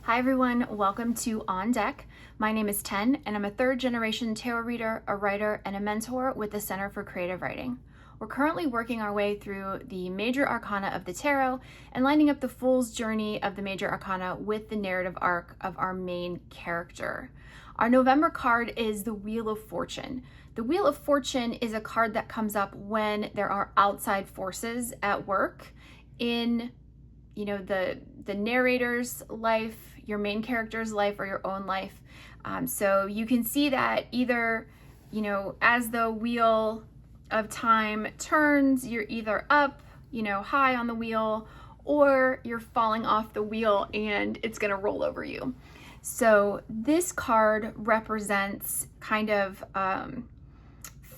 Hi everyone, welcome to On Deck. My name is Ten, and I'm a third generation tarot reader, a writer, and a mentor with the Center for Creative Writing. We're currently working our way through the major arcana of the tarot and lining up the fool's journey of the major arcana with the narrative arc of our main character. Our November card is the Wheel of Fortune. The Wheel of Fortune is a card that comes up when there are outside forces at work in the narrator's life, your main character's life, or your own life. So you can see that either, as the wheel of time turns, you're either up, high on the wheel, or you're falling off the wheel and it's gonna roll over you. So this card represents kind of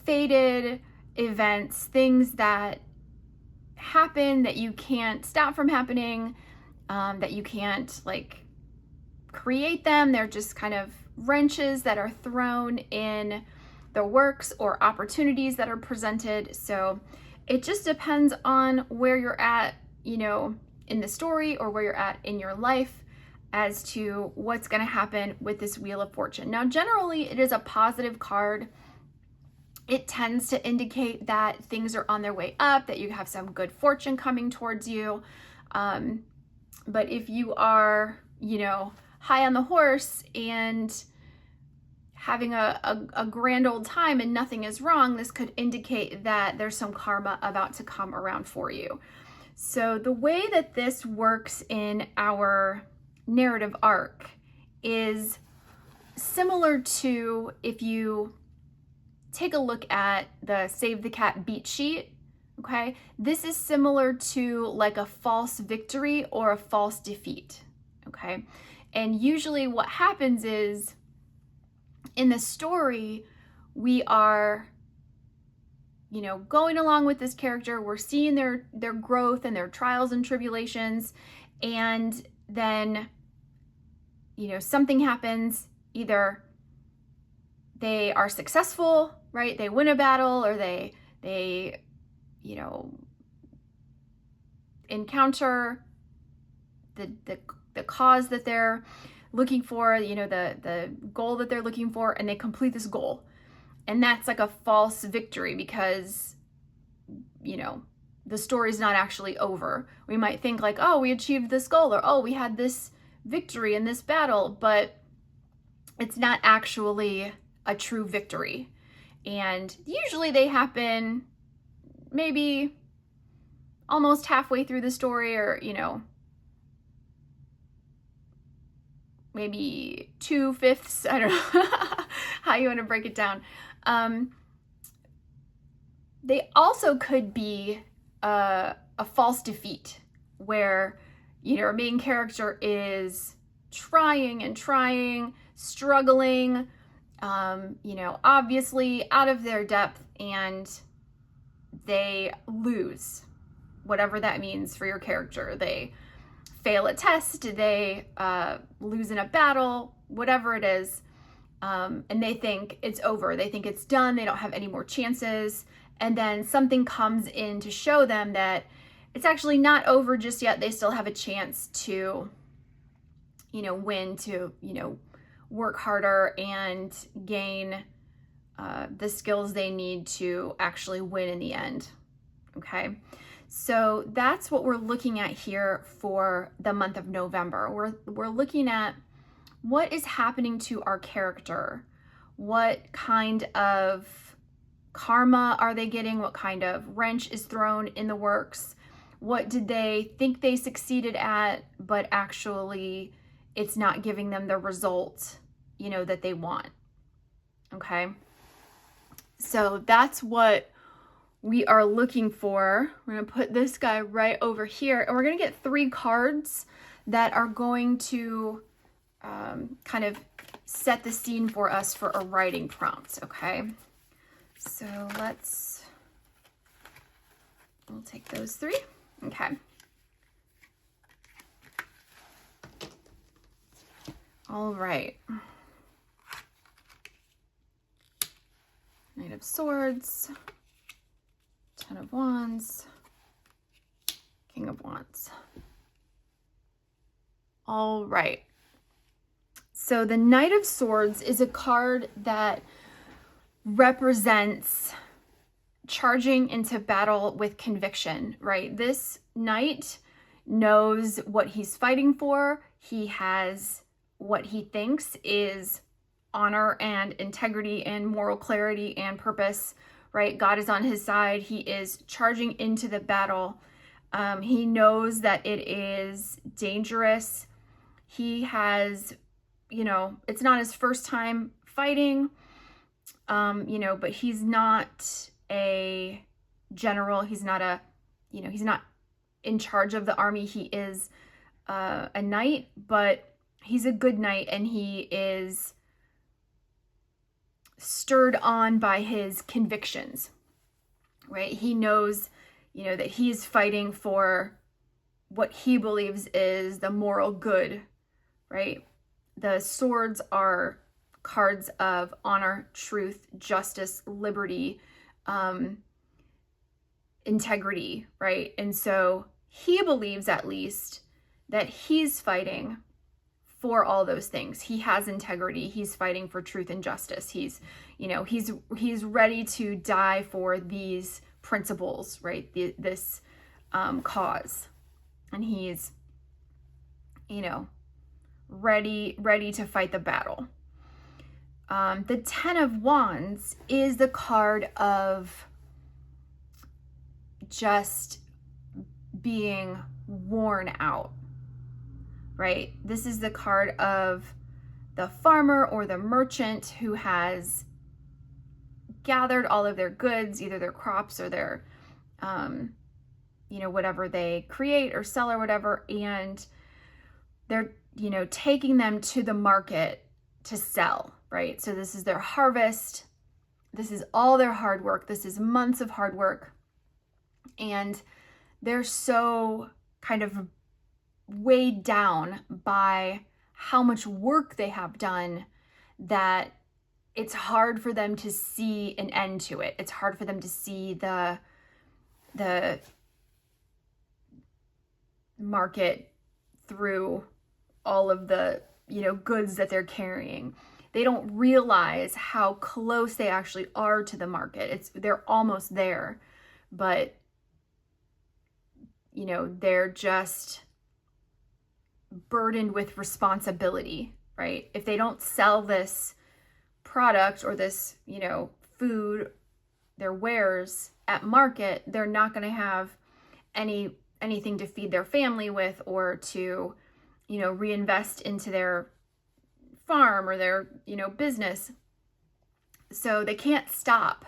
fated events, things that happen that you can't stop from happening, that you can't create them. They're just kind of wrenches that are thrown in the works or opportunities that are presented. So it just depends on where you're at, in the story, or where you're at in your life as to what's going to happen with this Wheel of Fortune. Now, generally, it is a positive card. It tends to indicate that things are on their way up, that you have some good fortune coming towards you. But if you are, high on the horse and having a grand old time and nothing is wrong, this could indicate that there's some karma about to come around for you. So the way that this works in our narrative arc is similar to if you take a look at the Save the Cat beat sheet, okay? This is similar to like a false victory or a false defeat, okay? And usually what happens is in the story, we are, going along with this character. We're seeing their growth and their trials and tribulations. And then, something happens. Either they are successful, right? They win a battle, or they encounter the cause that they're looking for, the goal that they're looking for, and they complete this goal. And that's like a false victory because, the story's not actually over. We might think like, oh, we achieved this goal, or oh, we had this victory in this battle, but it's not actually a true victory. And usually they happen maybe almost halfway through the story, or, maybe 2/5. I don't know how you want to break it down. They also could be a false defeat where, our main character is trying, struggling, obviously out of their depth, and they lose, whatever that means for your character. They fail a test, they lose in a battle, whatever it is, and they think it's over. They think it's done. They don't have any more chances. And then something comes in to show them that it's actually not over just yet. They still have a chance to, win, to, work harder and gain the skills they need to actually win in the end. Okay. So that's what we're looking at here for the month of November. We're looking at what is happening to our character. What kind of karma are they getting? What kind of wrench is thrown in the works? What did they think they succeeded at, but actually it's not giving them the result, that they want. Okay. So that's what we are looking for. We're going to put this guy right over here, and we're going to get 3 cards that are going to kind of set the scene for us for a writing prompt. Okay. So we'll take those 3. Okay. All right. Knight of Swords, 10 of Wands, King of Wands. All right. So the Knight of Swords is a card that represents charging into battle with conviction, right? This knight knows what he's fighting for. He has what he thinks is honor and integrity and moral clarity and purpose, right? God is on his side. He is charging into the battle. He knows that it is dangerous. He has, it's not his first time fighting, but he's not a general. He's not he's not in charge of the army. He is a knight, but he's a good knight, and he is stirred on by his convictions, right? He knows, that he's fighting for what he believes is the moral good, right? The swords are cards of honor, truth, justice, liberty, integrity, right? And so he believes, at least, that he's fighting for all those things. He has integrity. He's fighting for truth and justice. He's ready to die for these principles, right? This cause, and he's, ready to fight the battle. The Ten of Wands is the card of just being worn out, right? This is the card of the farmer or the merchant who has gathered all of their goods, either their crops or their, whatever they create or sell or whatever, and they're, taking them to the market to sell, right? So this is their harvest. This is all their hard work. This is months of hard work. And they're so kind of weighed down by how much work they have done that it's hard for them to see an end to it. It's hard for them to see the market through all of the, goods that they're carrying. They don't realize how close they actually are to the market. They're almost there, but they're just burdened with responsibility, right? If they don't sell this product or this, food, their wares at market, they're not going to have anything to feed their family with, or to, reinvest into their farm or their, business. So they can't stop,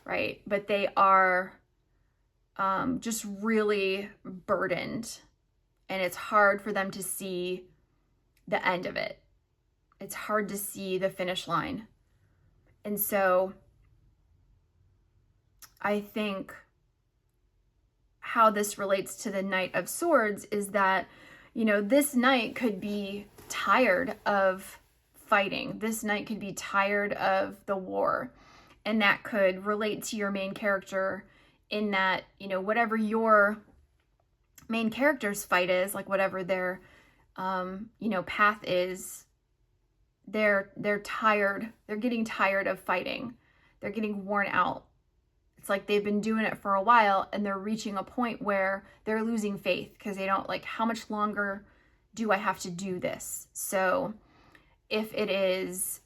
right? But they are just really burdened, and it's hard for them to see the end of it. It's hard to see the finish line. And so I think how this relates to the Knight of Swords is that, this knight could be tired of fighting. This knight could be tired of the war. And that could relate to your main character in that, whatever your main character's fight is, like whatever their, path is, they're tired. They're getting tired of fighting. They're getting worn out. It's like they've been doing it for a while, and they're reaching a point where they're losing faith because they don't, how much longer do I have to do this? So if it is,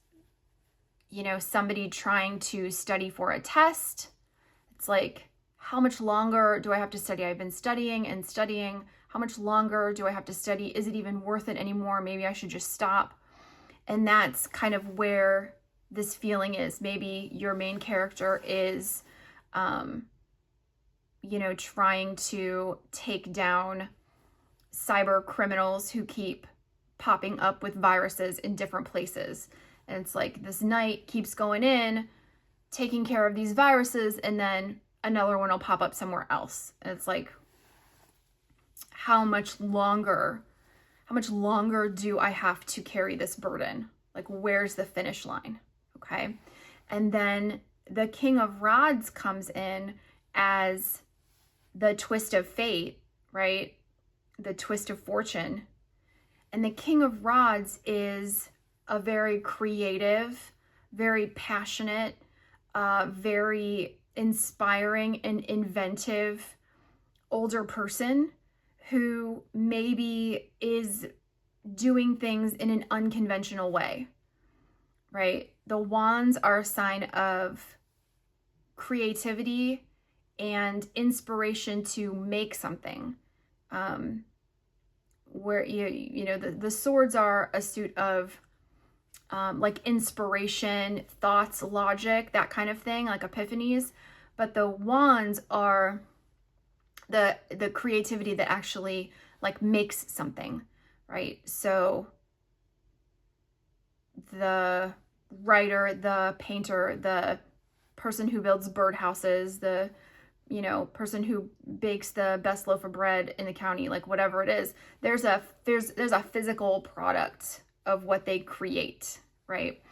somebody trying to study for a test, it's like, how much longer do I have to study? I've been studying and studying. How much longer do I have to study? Is it even worth it anymore? Maybe I should just stop. And that's kind of where this feeling is. Maybe your main character is, trying to take down cyber criminals who keep popping up with viruses in different places. And it's like this knight keeps going in, taking care of these viruses, and then another one will pop up somewhere else. And it's like, how much longer do I have to carry this burden? Like, where's the finish line? Okay. And then the King of Rods comes in as the twist of fate, right? The twist of fortune. And the King of Rods is a very creative, very passionate, very inspiring and inventive older person who maybe is doing things in an unconventional way, right? The wands are a sign of creativity and inspiration to make something. Where the swords are a suit of like inspiration, thoughts, logic, that kind of thing, like epiphanies. But the wands are the creativity that actually like makes something, right? So the writer, the painter, the person who builds birdhouses, the person who bakes the best loaf of bread in the county, like whatever it is, there's a physical product of what they create, right?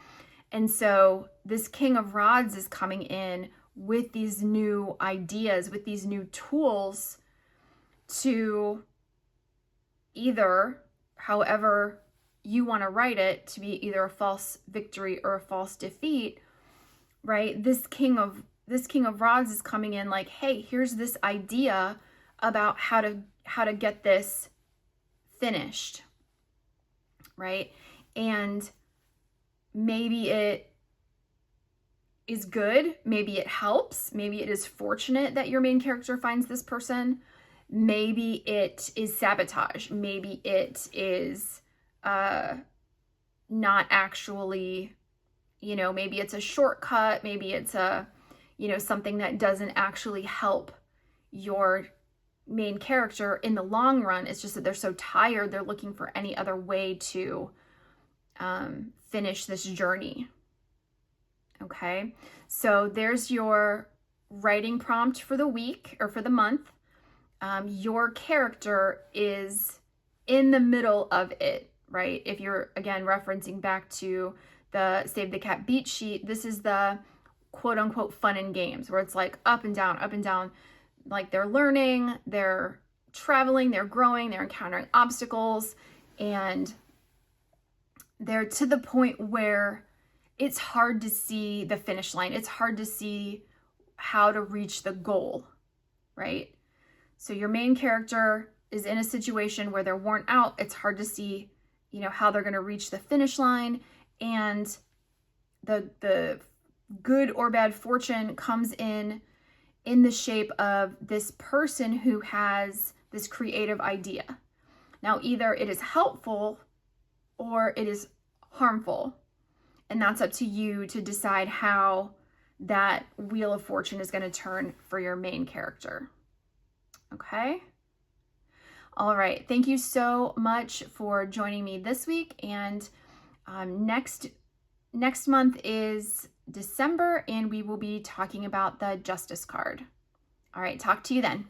And so this King of Rods is coming in with these new ideas, with these new tools to either, however you want to write it, to be either a false victory or a false defeat, right? This King of Rods is coming in like, hey, here's this idea about how to get this finished, right? And maybe it is good, maybe it helps, maybe it is fortunate that your main character finds this person, maybe it is sabotage, maybe it is not actually, maybe it's a shortcut, maybe it's a something that doesn't actually help your main character in the long run. It's just that they're so tired, they're looking for any other way to finish this journey. Okay, so there's your writing prompt for the week or for the month. Your character is in the middle of it, right? If you're, again, referencing back to the Save the Cat beat sheet, this is the quote unquote fun and games where it's like up and down, like they're learning, they're traveling, they're growing, they're encountering obstacles, and they're to the point where it's hard to see the finish line. It's hard to see how to reach the goal, right? So your main character is in a situation where they're worn out. It's hard to see, how they're going to reach the finish line, and the good or bad fortune comes in the shape of this person who has this creative idea. Now, either it is helpful or it is harmful, and that's up to you to decide how that wheel of fortune is going to turn for your main character. Okay? All right. Thank you so much for joining me this week, and next month is December, and we will be talking about the Justice card. All right, talk to you then.